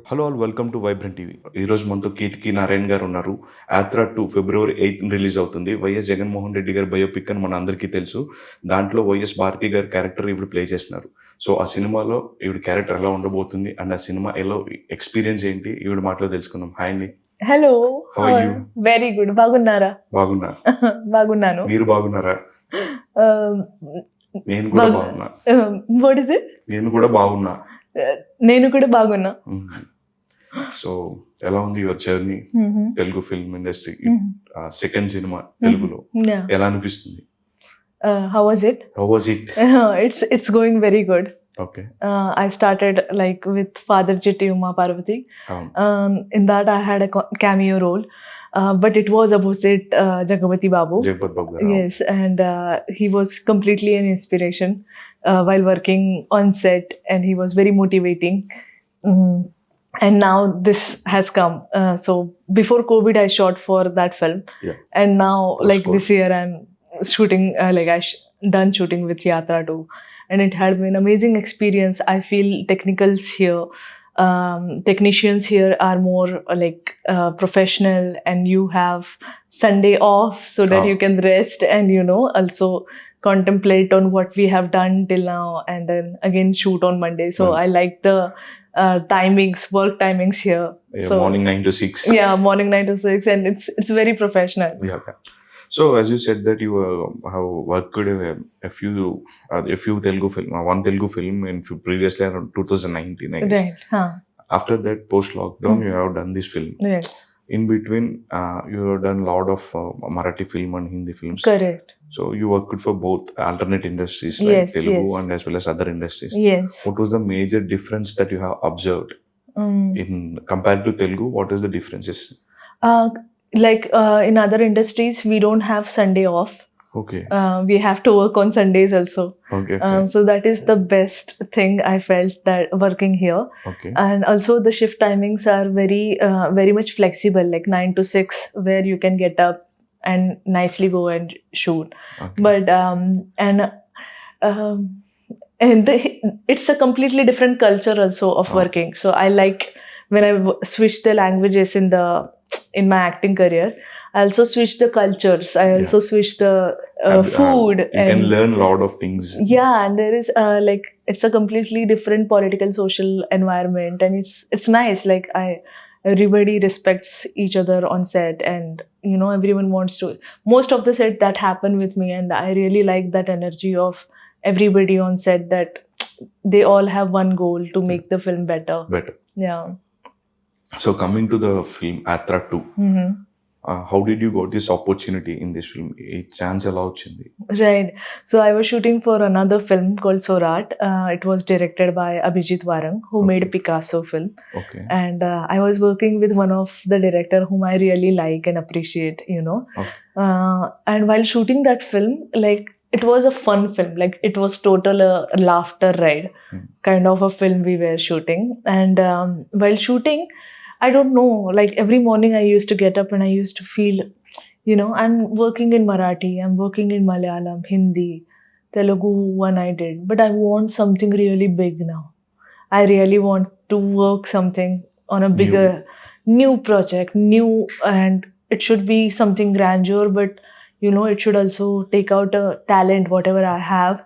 Hello all, welcome to vibrant TV. ఈరోజు మనతో కీర్తి నారాయణ గారు ఉన్నారు. యాత్ర 2 ఫిబ్రవరి 8 రిలీజ్ అవుతుంది. వైఎస్ జగన్మోహన్ రెడ్డి గారి బయోపిక్ అని మన అందరికీ తెలుసు. దాంట్లో వైఎస్ భారతి గారి క్యారెక్టర్ ఈవిడ ప్లే చేస్తున్నారు. సో ఆ సినిమాలో ఈవిడ క్యారెక్టర్ ఎలా ఉండబోతుంది అండ్ ఆ సినిమా ఎలా ఎక్స్పీరియన్స్ ఏంటి ఈవిడ మాటలో తెలుసుకుందాం. హాయ్ అండి. Hello. How are you? Very good. బాగున్నారా? బాగున్నా. బాగున్నాను. మీరు బాగున్నారా? నేను కూడా బాగున్నా. What is it? నేను కూడా బాగున్నా. నేను కూడా బాగున్నా. సో ఎలా ఉంది your journey Telugu film industry? Second cinema తెలుగులో ఎలా అనిపిస్తుంది? How was it? It's going very good. Okay. I started like with Father Chitti Uma Parvati. In that I had a cameo role, but it was opposite Jagapati Babu. Yes, and he was completely an inspiration while working on set, and he was very motivating. And now this has come. So before COVID, I shot for that film, and now this year I'm shooting. Done shooting with Yatra too, and it had been amazing experience. I feel technicians here are more professional, and you have Sunday off so that you can rest and also contemplate on what we have done till now, and then again shoot on Monday. So I like the work timings here. So morning 9 to 6. Yeah, morning 9 to 6, and it's very professional. Yeah. So as you said that you have worked a few Telugu film, one Telugu film in previously around 2019, I guess. Right. After that, post lockdown, you have done this film. Yes. In between, you have done a lot of Marathi film and Hindi films. Correct. So you worked for both alternate industries like Telugu and as well as other industries. Yes. What was the major difference that you have observed in compared to Telugu? What is the differences? In other industries, we don't have Sunday off. Okay. We have to work on Sundays also. Okay. So that is the best thing I felt that working here. Okay. And also the shift timings are very much flexible, like 9 to 6, where you can get up and nicely go and shoot. Okay. But it's a completely different culture also of working. So I like when I switched the languages in my acting career, I also switched the cultures. I also switched the food. You can learn a lot of things. Yeah, and there is it's a completely different political, social environment, and it's nice. Everybody respects each other on set, and everyone wants to. Most of the set that happened with me, and I really like that energy of everybody on set, that they all have one goal to make the film better. Yeah. So coming to the film Yatra 2, how did you got this opportunity in this film? A chance allowed chindi. Right. So I was shooting for another film called Sorat. It was directed by Abhijit Warang, who made Picasso film. Okay. And I was working with one of the director whom I really like and appreciate, Okay. And while shooting that film, it was a fun film. It was total laughter ride kind of a film we were shooting. And while shooting, I don't know, every morning I used to get up and I used to feel, I'm working in Marathi, I'm working in Malayalam, Hindi, Telugu one I did, but I want something really big now. I really want to work something on a bigger, new project, and it should be something grandeur, but it should also take out a talent, whatever I have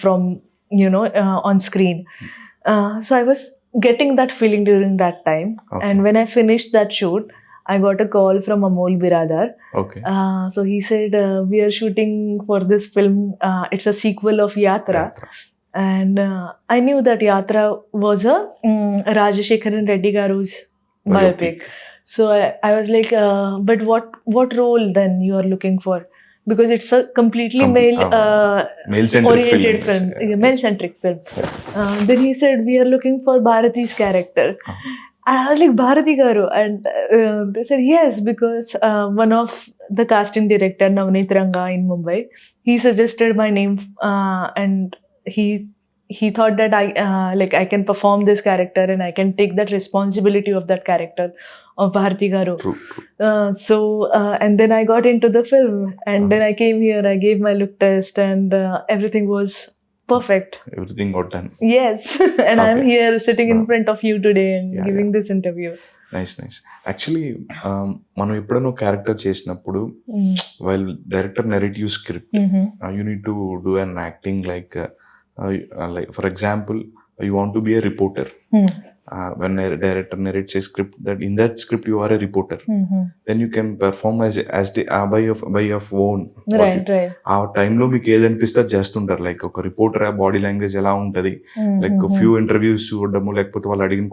from, on screen. So I was getting that feeling during that time. Okay. And when I finished that shoot, I got a call from Amol Biradar. Okay. So he said, we are shooting for this film. It's a sequel of Yatra. And I knew that Yatra was a Rajashekharan Reddy Garu's biopic. So I was like, but what role then you are looking for? Because it's a completely male-oriented film. Male-centric film. Then he said, we are looking for Bharati's character. And I was like, Bharati Garu? And they said, yes, because one of the casting director, Navneet Ranga in Mumbai, he suggested my name, and he thought that I can perform this character and I can take that responsibility of that character of Bharati Garu. True. And then I got into the film, and then I came here, I gave my look test, and everything was Perfect. Everything got done. Yes. And I'm Okay. here sitting in Wow. front of you today and Yeah, giving this interview. Nice actually మనం ఎప్పుడైనా character చేసినప్పుడు Mm. While director narrate you script Mhm. You need to do an acting like for example you want to be a reporter Mm. when a director narrates a script, that in that script you are a reporter, Mhm. then you can perform as the by your own. Right, right. ఆ టైంలో మీకు ఏదనిపిస్తే అది చేస్తుంటారు. Like ఒక reporter body language ఎలా ఉంటుంది, like few interviews చూడడము, లేకపోతే వాళ్ళు అడిగిన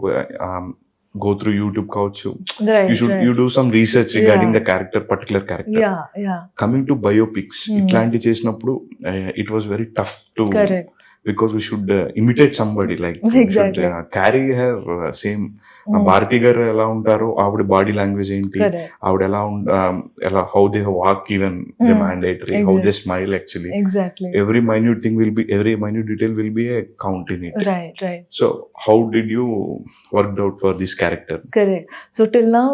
గో త్రూ యూట్యూబ్ కావచ్చు, Right, you should right. You do some research regarding Yeah. The particular character. Yeah, yeah. Coming to biopics, Mm. ఇట్లాంటి చేసినప్పుడు it was very tough to, Correct. because we should imitate somebody, like we Exactly. should carry her same. Mm. Bharathi garu ఎలా ఉంటారో ఆవిడ body language ఏంటి, Correct. ఆవిడ ఎలా how they walk, even they Mm. Mandatory, how they smile, actually Exactly. every minute thing will be, every minute detail will be a count in it. Right, right. So how did you worked out for this character? Correct. So till now,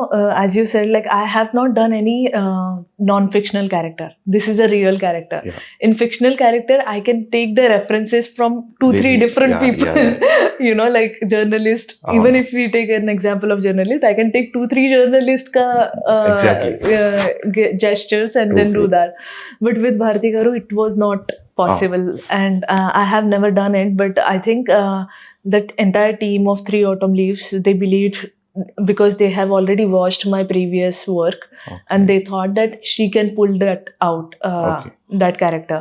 as you said, like I have not done any non-fictional character. This is a real character. Yeah. In fictional character, I can take the references from three different Yeah, people. You know, like journalist. Uh-huh. Even if we take an example of journalist, I can take 2-3 journalist ka Exactly. gestures and True, then do true. that. But with Bharati Garu, it was not possible, and I have never done it. But I think that entire team of 3 Autumn Leaves, they believed, because they have already watched my previous work, Okay. and they thought that she can pull that out, Okay. that character.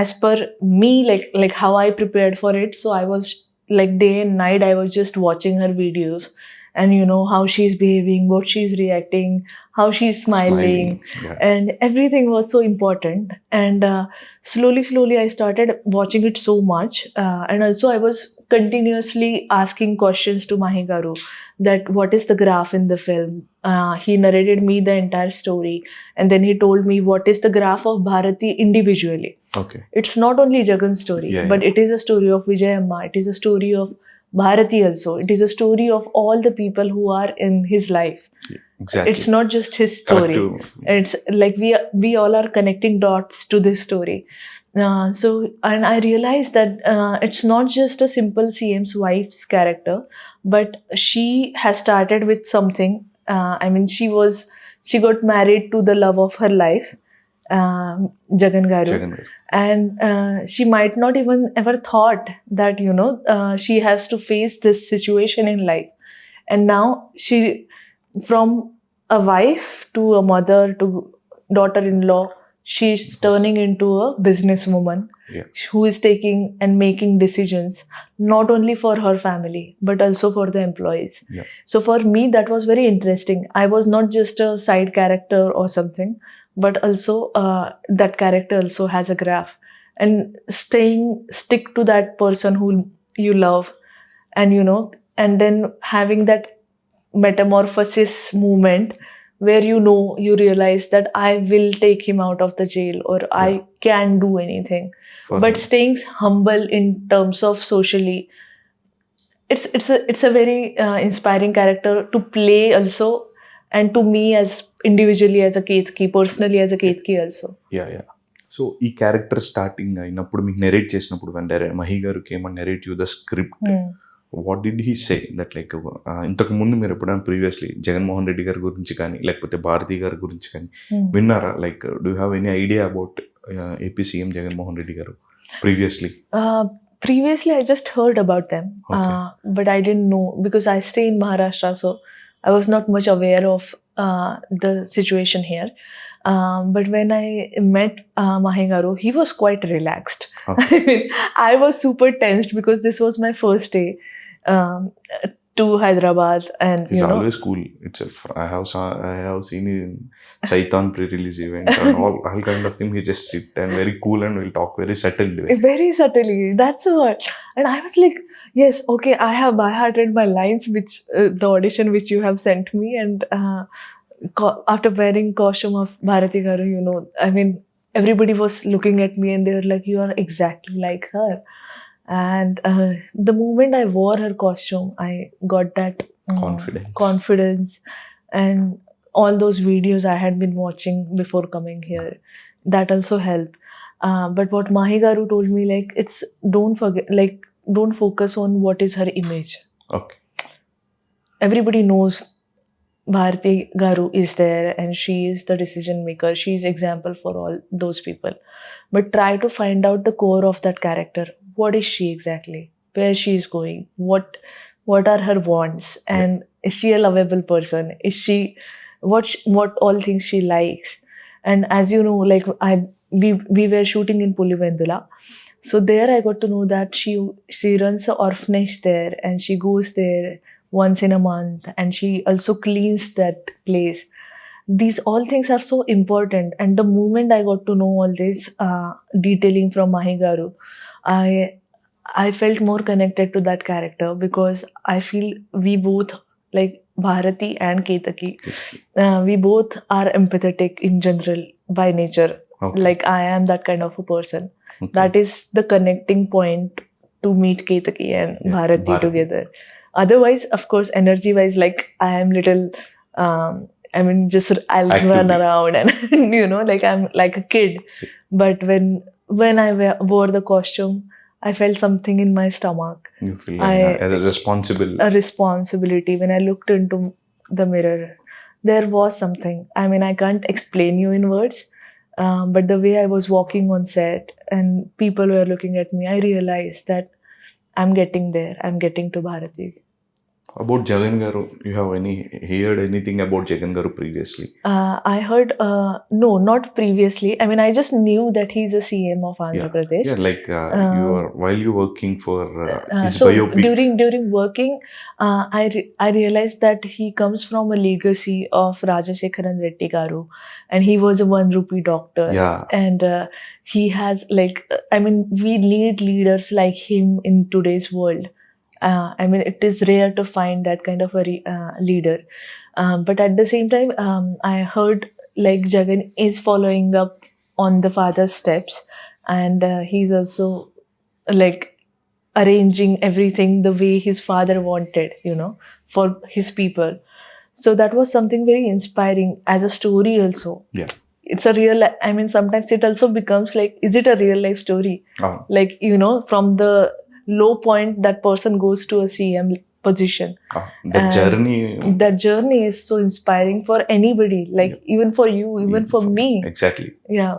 As per me, like how I prepared for it, so I was like day and night I was just watching her videos, and you know how she's behaving, what she's reacting, how she's smiling. Yeah. And everything was so important. And slowly I started watching it so much, and also I was continuously asking questions to Mahi garu, that what is the graph in the film. He narrated me the entire story, and then he told me what is the graph of Bharati individually. Okay. It's not only Jagan's story, Yeah, but yeah. it is a story of Vijayamma, it is a story of Bharati also, it is a story of all the people who are in his life. Exactly. It's not just his story. Correct. It's like we all are connecting dots to this story. So, and I realized that it's not just a simple CM's wife's character, but she has started with something. I mean, she got married to the love of her life, Jagan Garu. Jagan garu. And she might not even ever thought that, you know, she has to face this situation in life. And now she, from a wife to a mother to daughter-in-law, she's turning into a businesswoman. Yeah. Who is taking and making decisions not only for her family but also for the employees. Yeah. So for me that was very interesting. I was not just a side character or something, but also that character also has a graph, and stick to that person who you love, and you know, and then having that metamorphosis movement where you realize that I will take him out of the jail, or I can do anything. For But him. staying humble in terms of socially, it's a very inspiring character to play also, and to me as individually as a Ketaki, personally as a Ketaki also. Yeah. So ఈ character starting అయినప్పుడు మీకు narrate చేసినప్పుడు మహి గారు came and narrate you the script, what did he say that like ఇంతకు ముందు మీరు ఎప్పుడైనా previously Jaganmohan Reddy గారి గురించి కానీ లేకపోతే భారతి గారి గురించి కానీ విన్నారా? Like do have any idea about AP CM Jaganmohan Reddy గారు previously? Previously I just heard about them. Okay. But I didn't know, because I stay in Maharashtra, so I was not much aware of the situation here. But when I met Mahi garu, he was quite relaxed. Okay. I mean, I was super tensed because this was my first day to Hyderabad, and He's you know, always cool itself. I have seen him in Saitan pre-release event and all kind of thing. He just sit and very cool and will talk very subtle way. very subtly, that's the word. And I was like, yes, okay, I have by-hearted my lines, which the audition which you have sent me, and after wearing costume of Bharati garu, you know, I mean, everybody was looking at me and they were like, you are exactly like her. And the moment I wore her costume, I got that confidence, and all those videos I had been watching before coming here, that also helped. But what Mahi garu told me, like, it's don't forget, like, don't focus on what is her image. Okay. Everybody knows Bharati Garu is there and she is the decision maker. She is example for all those people. But try to find out the core of that character. What is she exactly? Where she is going? What are her wants? And is she a lovable person? Is she what all things she likes? And as you know, like we were shooting in Pulivendula. So there I got to know that she runs an orphanage there and she goes there once in a month and she also cleans that place. These all things are so important, and the moment I got to know all this detailing from Mahi garu, I felt more connected to that character because I feel we both, like Bharati and Ketaki, we both are empathetic in general by nature. Okay. Like I am that kind of a person. Okay. That is the connecting point to meet Ketaki and Bharati together. Otherwise, of course, energy wise, like I am little, I mean, just I'll run around and like I'm like a kid. But when I wore the costume, I felt something in my stomach. You feel like as a responsibility. When I looked into the mirror, there was something. I mean, I can't explain you in words. But the way I was walking on set and people were looking at me, I realized that I'm getting there. I'm getting to Bharati. About Jagan Garu, you have heard anything about Jagan Garu previously? I heard, no, not previously. I mean, I just knew that he's a CM of Andhra Pradesh. Yeah, like while you working for his so biopic. During working, I realized that he comes from a legacy of Rajashekharan Reddy Garu, and he was a 1 rupee doctor. Yeah. And he has I mean, we need leaders like him in today's world. I mean, it is rare to find that kind of a leader. But at the same time, I heard like Jagan is following up on the father's steps, and he's also like arranging everything the way his father wanted, for his people. So that was something very inspiring as a story also. Yeah. It's a real, I mean, sometimes it also becomes like, is it a real life story? Oh. Like, from the low point that person goes to a CM position. That journey is so inspiring for anybody, like even for you, even for me. Exactly. Yeah.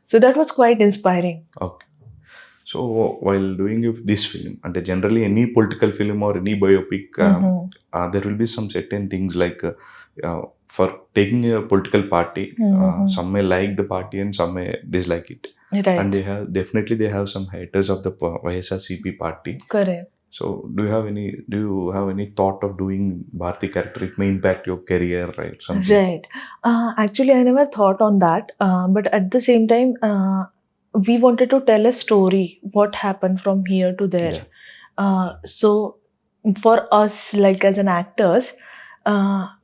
So that was quite inspiring. Okay. So while doing this film, and generally any political film or any biopic, there will be some certain things like for taking a political party, some may like the party and some may dislike it. Right. And they have some haters of the YSRCP party. Correct. So do you have any thought of doing Bharati character? It may impact your career, right? Something. Right. Actually, I never thought on that. But at the same time, we wanted to tell a story, what happened from here to there. Yeah. So for us, like as an actors,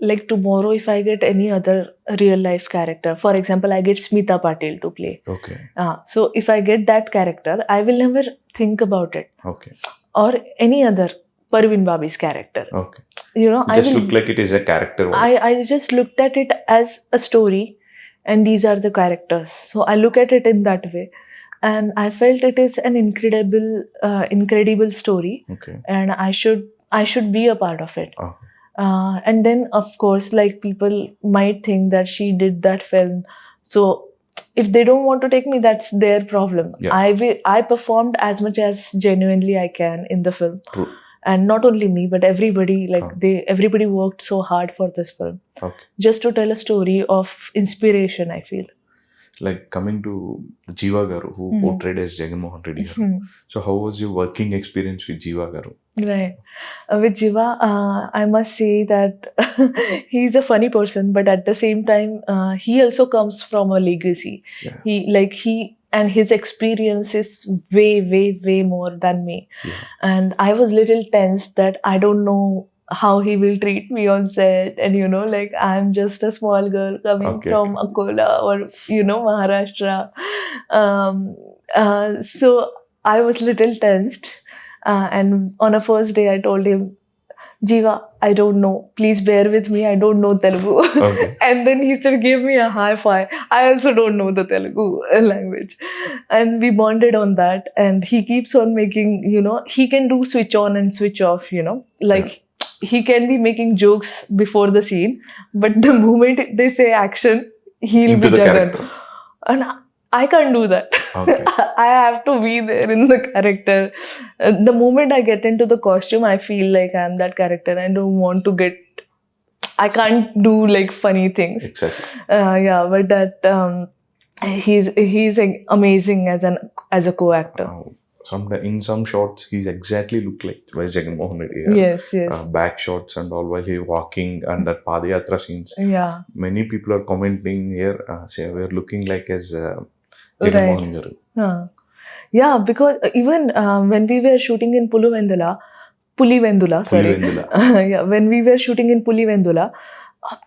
like tomorrow, if I get any other real life character, for example, I get Smita Patil to play. Okay. So if I get that character, I will never think about it. Okay. Or any other Parveen Babi's character. Okay. I just look like it is a character. I just looked at it as a story, and these are the characters. So I look at it in that way. And I felt it is an incredible story. Okay. And I should be a part of it. Oh. And then, of course, like people might think that she did that film. So if they don't want to take me, that's their problem. Yeah. I performed as much as genuinely I can in the film. True. And not only me, but everybody, everybody worked so hard for this film. Okay. Just to tell a story of inspiration, I feel. Like coming to Jiva Garu, who portrayed as Jagan Mohan Reddy Garu. So how was your working experience with Jiva Garu? Right. With Jiva, I must say that he's a funny person, but at the same time, he also comes from a legacy. Yeah. And his experience is way, way, way more than me. Yeah. And I was little tense that I don't know how he will treat me on set, and I'm just a small girl coming from Akola or Maharashtra. So I was little tensed, and on a first day I told him, Jiva, I don't know. Please bear with me. I don't know Telugu. Okay. And then he still gave me a high five. I also don't know the Telugu language. And we bonded on that. And he keeps on making, he can do switch on and switch off, like he can be making jokes before the scene, but the moment they say action, he'll Into be the Jagan. character. And I can't do that. Okay. I have to be there in the character. The moment I get into the costume, I feel like I'm that character. I don't want to I can't do like funny things. Exactly. Yeah, but that he's amazing as a co-actor. In some shots, he's exactly look like Vice Jagan Mohan Reddy. Yes. Back shots and all while he walking and that Padayatra scenes. Yeah. Many people are commenting here, say we're looking like as Jagan Right. Mohan Garu. Yeah, because even when we were shooting in Pulivendula, sorry. Pulivendula. Yeah, when we were shooting in Pulivendula,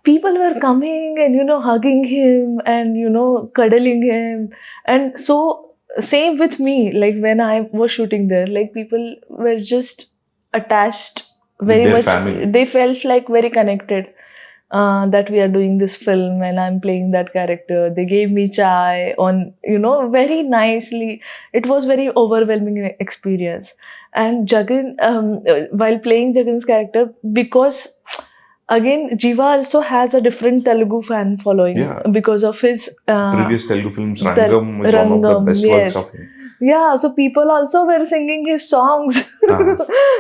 people were coming and hugging him and cuddling him. And so same with me, like when I was shooting there, like people were just attached very their much. family. They felt like very connected, that we are doing this film and I'm playing that character. They gave me chai on, very nicely. It was very overwhelming experience. And Jagan, while playing Jagan's character, because again, Jiva also has a different Telugu fan following, Yeah. because of his Previous Telugu films, Raghav is one of the Raghav, best works yes. of him. Yeah, so people also were singing his songs.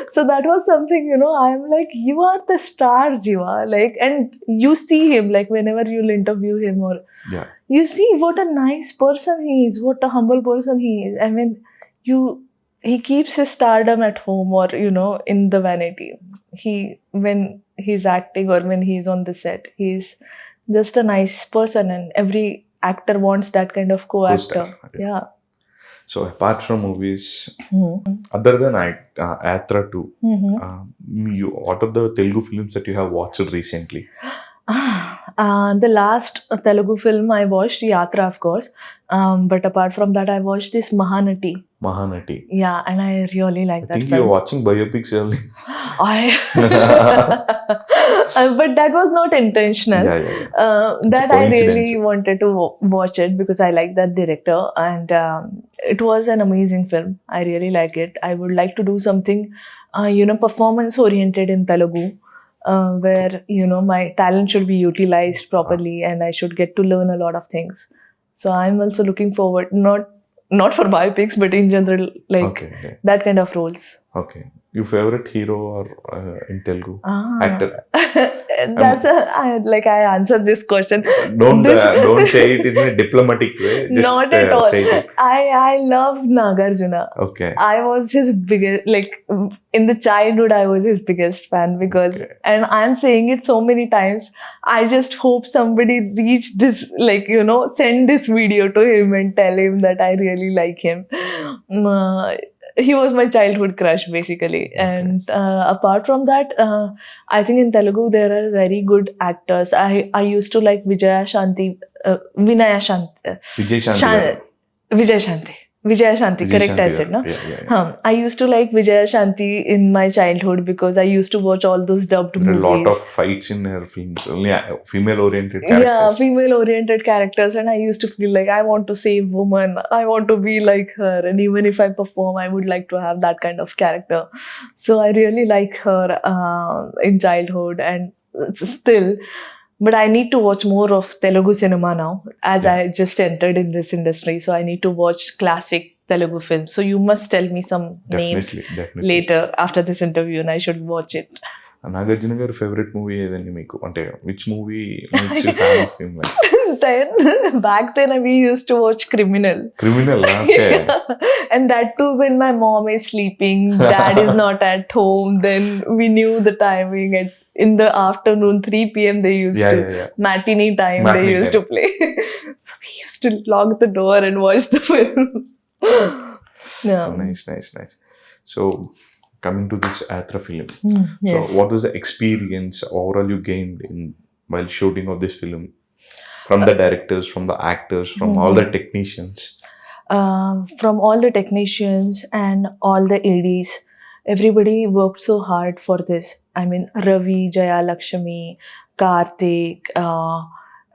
So that was something, I'm like, you are the star, Jiva. Like, and you see him, like whenever you'll interview him, or Yeah. you see what a nice person he is, what a humble person he is. I mean, he keeps his stardom at home, or in the vanity. When he's acting or when he's on the set, he's just a nice person, and every actor wants that kind of co-actor. Co-star. Yeah. So apart from movies, Mm-hmm. other than Yatra 2, Mm-hmm. what are the Telugu films that you have watched recently? The last Telugu film I watched, Yatra, of course. But apart from that, I watched this Mahanati. Mahanati. Yeah, and I really like I that think film. you're watching biopics early. But that was not intentional. Yeah. That a I really coincidence. wanted to watch it because I like that director, and it was an amazing film. I really like it. I would like to do something, performance oriented in Telugu, where my talent should be utilized properly, and I should get to learn a lot of things. So I'm also looking forward, not for biopics, but in general, like Okay. that kind of roles. Okay. Your favorite hero or in Telugu actor? That's I answered this question. Don't say it in a diplomatic way. Just Not at all. say it. I love Nagarjuna. Okay. I was his biggest, like in the childhood, I was his biggest fan because, Okay. and I'm saying it so many times, I just hope somebody reach this, like, send this video to him and tell him that I really like him. He was my childhood crush, basically. Okay. And apart from that, I think in Telugu, there are very good actors. I used to like Vinaya Shanti. Vijay Shanti. Vijaya Shanti, correct I said, no? Yeah. I used to like Vijaya Shanti in my childhood because I used to watch all those dubbed There are movies. a lot of fights in her films. Only female-oriented characters. Yeah, female-oriented characters, and I used to feel like I want to save women. I want to be like her, and even if I perform, I would like to have that kind of character. So I really like her in childhood and still. But I need to watch more of Telugu cinema now, as Yeah. I just entered in this industry. So I need to watch classic Telugu films. So you must tell me some names Definitely. later after this interview, and I should watch it. Nagarjuna గారి favourite movie ఏదండి మీకు? అంటే which movie makes you fan of him? Back then we used to watch Criminal. Okay. And that too when my mom is sleeping, dad is not at home, then we knew the timing at in the afternoon 3 p.m. they used to matinee time they used to play. So we used to lock the door and watch the film. Yeah. Nice. So coming to this Yatra film, Yes. so what was the experience overall you gained while shooting of this film, from the directors, from the actors, from all the technicians? From all the technicians and all the ADs, everybody worked so hard for this. I mean, Ravi, Jaya Lakshmi, Karthik,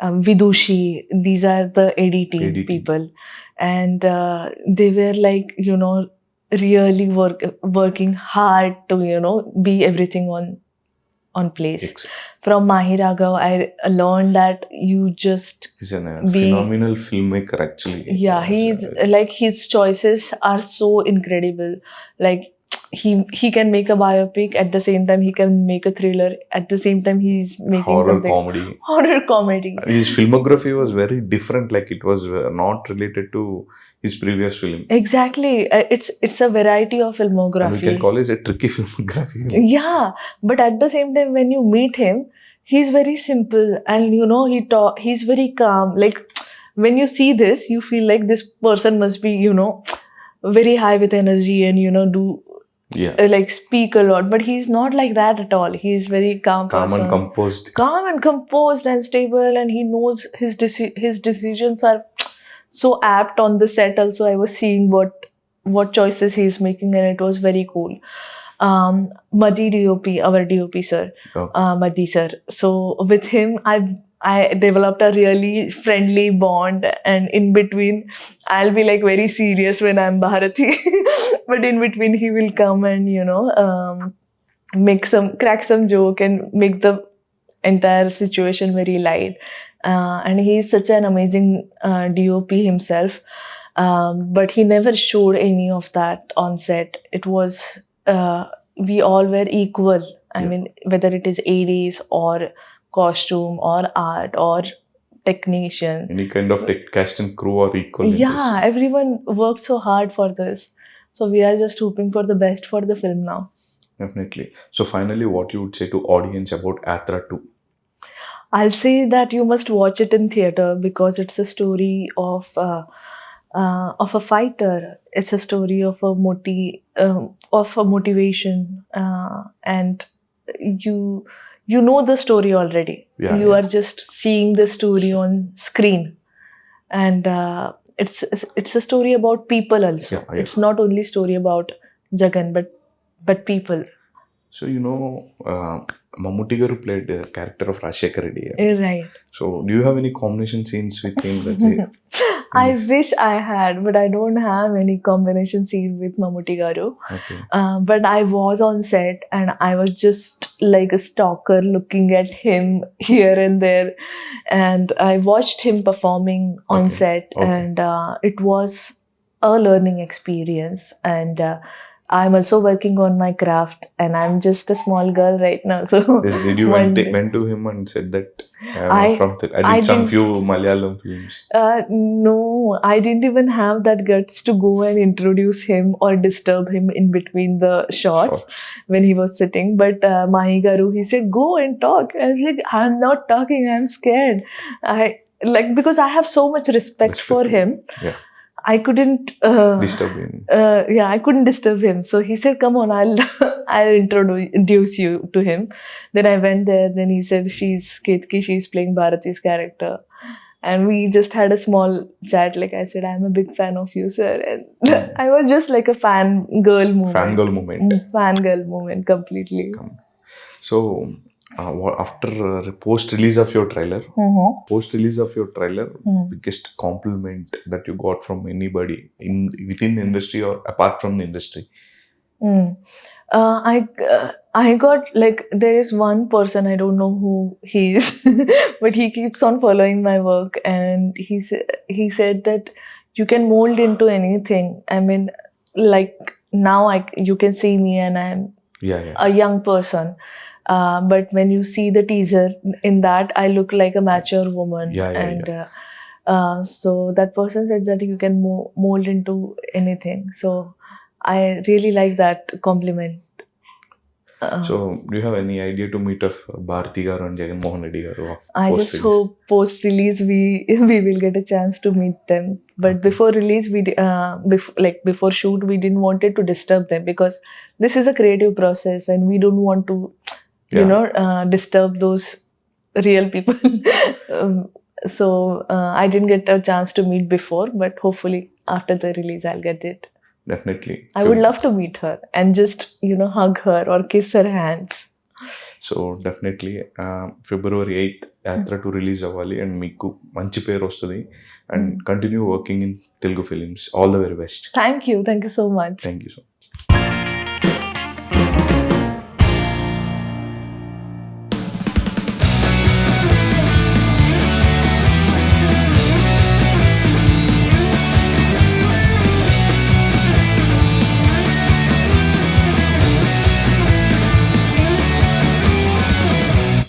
Vidushi, these are the AD team AD team. people. And they were like, really working hard to, be everything on place. Exactly. From Mahi Raghav, I learned that you just He's a be- phenomenal filmmaker actually. yeah, he's like, his choices are so incredible. Like, he can make a biopic, at the same time he can make a thriller, at the same time he's making horror something comedy. horror comedy. His filmography was very different, like it was not related to his previous film. Exactly. It's a variety of And we filmography. can call it a tricky filmography. Yeah, but at the same time, when you meet him, he's very simple, and he's very calm. Like, when you see this, you feel like this person must be, very high with energy, and do Yeah, like speak a lot. But he's not like that at all. He's very calm calm person. and composed. Calm and composed and stable, and he knows his decisions are so apt on the set. Also, I was seeing what choices he's making, and it was very cool. Madhi DOP, our DOP sir, Okay. Madhi sir. So with him, I developed a really friendly bond, and in between, I'll be like very serious when I'm Bharathi, but in between he will come and crack some joke and make the entire situation very light. And he's such an amazing DOP himself. But he never showed any of that on set. It was we all were equal. I Yeah. mean, whether it is ADs or costume or art or technician. Any kind of cast and crew are equal in Yeah, this. everyone worked so hard for this. So we are just hoping for the best for the film now. Definitely. So finally, what you would say to audience about Yatra 2? I'll say that you must watch it in theater, because it's a story of a fighter. It's a story of a motivation, and you know the story already. Yeah, You yeah. are just seeing the story on screen, and it's a story about people also. Yeah, yeah. It's not only story about Jagan, but people. So Mammootty garu played the character of Rajshekar Reddy. Right. So do you have any combination scenes with him? I Yes. wish I had, but I don't have any combination scene with Mammootty garu. Okay. But I was on set, and I was just like a stalker looking at him here and there. And I watched him performing on Okay. set, Okay. and it was a learning experience. And I'm also working on my craft, and I'm just a small girl right now. So Did you one went to him and said that I I I did some didn't- few Malayalam films? No, I didn't even have that guts to go and introduce him or disturb him in between the shots when he was sitting. But Mahi Garu, he said, "Go and talk." I was like, "I'm not talking. I'm scared." Because I have so much respect for him. Yeah. I couldn't Disturb him. I couldn't disturb him. So he said, "Come on, I'll introduce you to him." Then I went there. Then he said, "She's Ketaki. She's playing Bharati's character." And we just had a small chat. Like I said, "I'm a big fan of you, sir." And I was just like a fangirl moment. Fangirl moment. Fangirl moment completely. So after post release of your trailer, biggest compliment that you got from anybody within the industry or apart from the industry? I got, like, there is one person, I don't know who he is, but he keeps on following my work, and he said that you can mold into anything. I mean, like, now you can see me and I'm Yeah. a young person. But when you see the teaser, in that I look like a mature woman. Yeah. So that person said that you can mold into anything. So I really like that compliment. So do you have any idea to meet of Bharathi garu and Jagan Mohan Reddy garu? I just hope post release we will get a chance to meet them. But Okay. before release, before shoot, we didn't want it to disturb them, because this is a creative process, and we don't want to disturb those real people. So I didn't get a chance to meet before, but hopefully after the release I'll get it. Definitely. I would love to meet her and just, hug her or kiss her hands. So definitely February 8th యాత్ర 2 release అవ్వాలి and మీకు మంచి పేరు వస్తుంది and continue working in Telugu films. All the very best. Thank you so much. Thank you so